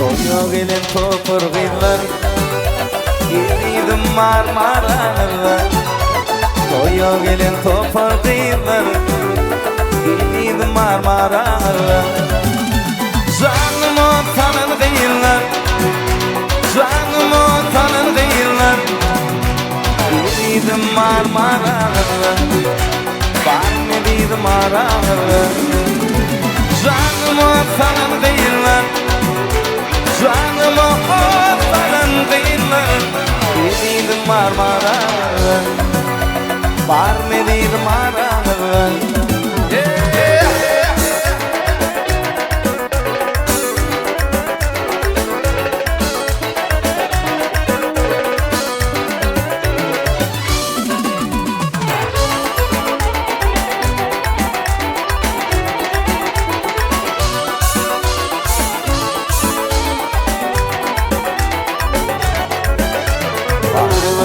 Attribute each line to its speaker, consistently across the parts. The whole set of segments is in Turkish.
Speaker 1: Toyuq elin topurğinlar Gelidim marmaranırlar Toyuq elin topurğinlar Gelidim marmaranırlar Canımı tanın gıyınlar Canımı tanın gıyınlar Gelidim marmaranırlar Bana dedim aranırlar Canımı tanın gıyınlar Canımı falan değiller Dedim marmaranlar Var mı dedim aranlar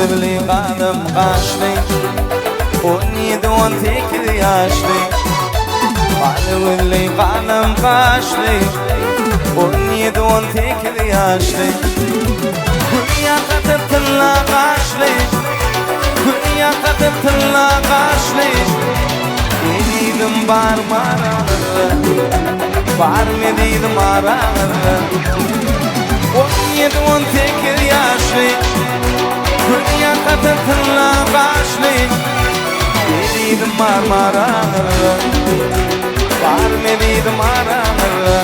Speaker 1: Evli kanım kaçtı 17-18 yaşlı Evli kanım kaçtı 17-18 yaşlı Günya katıp tılla kaçlı Günya katıp tılla kaçlı Dedim var maralı Var mı dedim aralı 17-18 yaşlı Dünya katıtınla başlı Dedim marmaralı Var mı dedim aralı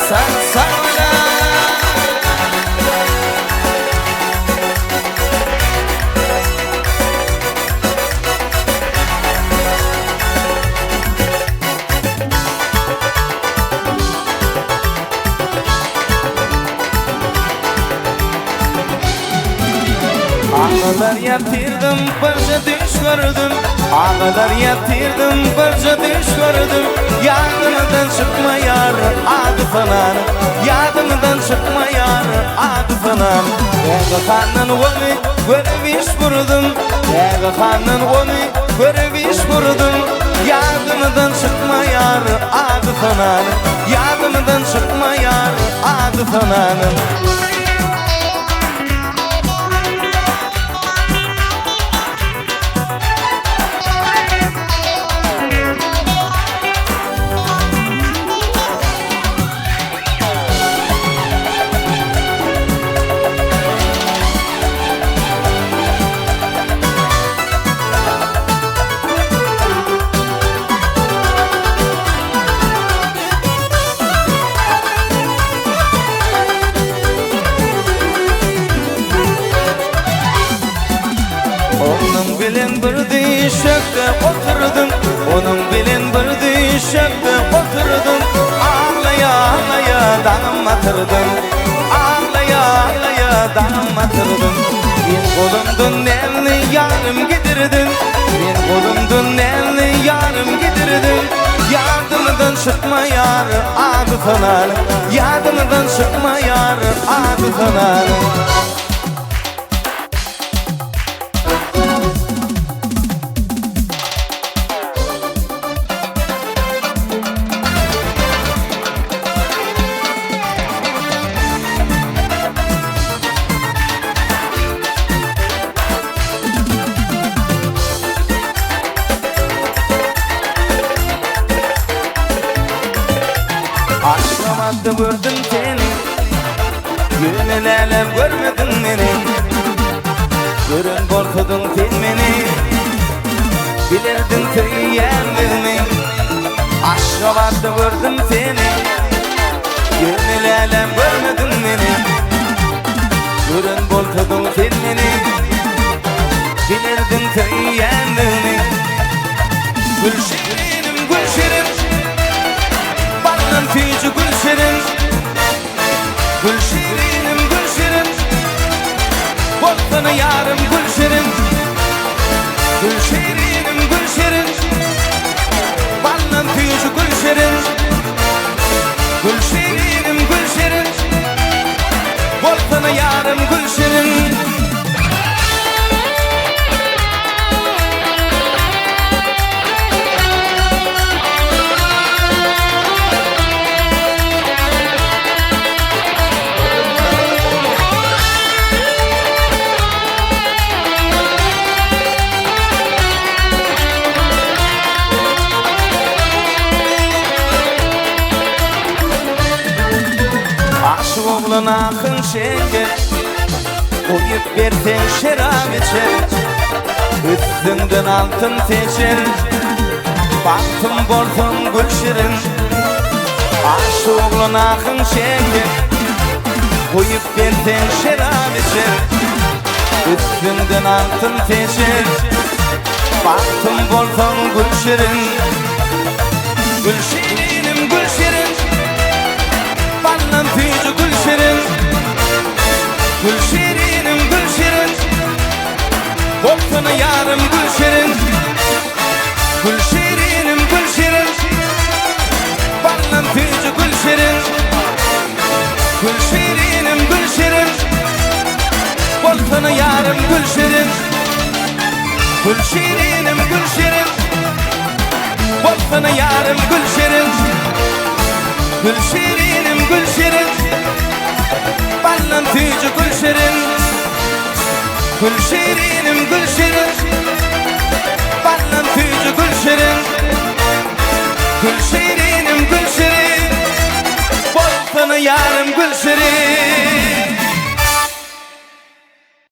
Speaker 1: Sen sana Ağlar yatirdim, barca düş gördüm Ağlar yatirdim, barca düş gördüm Yadımdan çıkma yar, adı falan Yadımdan çıkma yar, adı falan Ege hanın onu görüp iş vurdum Ege hanın onu görüp iş vurdum Yadımdan çıkma yar, adı falan Yadımdan çıkma yar, adı falan Onun bilen bir düşekte oturdum Onun bilen bir düşekte oturdum Ağlaya ağlaya danım atırdım Ağlaya ağlaya danım atırdım Bir kolumdun elini yarım gidirdim Bir kolumdun elini yarım gidirdim Yardımdan çıkma yar adı falan Yardımdan çıkma yar adı falan Aşkamadı gördüm seni Gönülerle görmedin beni Görün korkudun sen beni Bilirdin kıyendin Aşkamadı gördüm seni Gönülerle görmedin beni Görün korkudun sen beni Bilirdin kıyendin Gülşirinim gülşirin Balın tüyücü gülşirin Gülşirinim gülşirin Korktanı yarım gülşirin Gülşirinim gülşirin Balın tüyücü gülşirin Gülşirinim gülşirin Korktanı yarım gülşirin oğlun akın şeker Koyup berten şerab içer Üstünden altın teşer Baktım boldum gül şirin Aş oğlun akın şeker Koyup berten şerab içer Üstünden altın teşer Baktım boldum gül şirin Gül şirinim gül şirin Ballan tüyücü gül şirin Gül şirinim gül şirin Koptunu yarım gül şirin Gül şirinim gül şirin Ballan tüyücü gül şirin Gül şirinim gül şirin Koptunu yarım gül şirin Gül şirinim gül şirin Koptunu yarım gül şirin Gül şirinim gül şirin Ballan tüyücü gül şirin Gül şirinim gül şirin Ballan tüyücü gül şirin Gül şirinim gül şirin Boltanı yarım gül şirin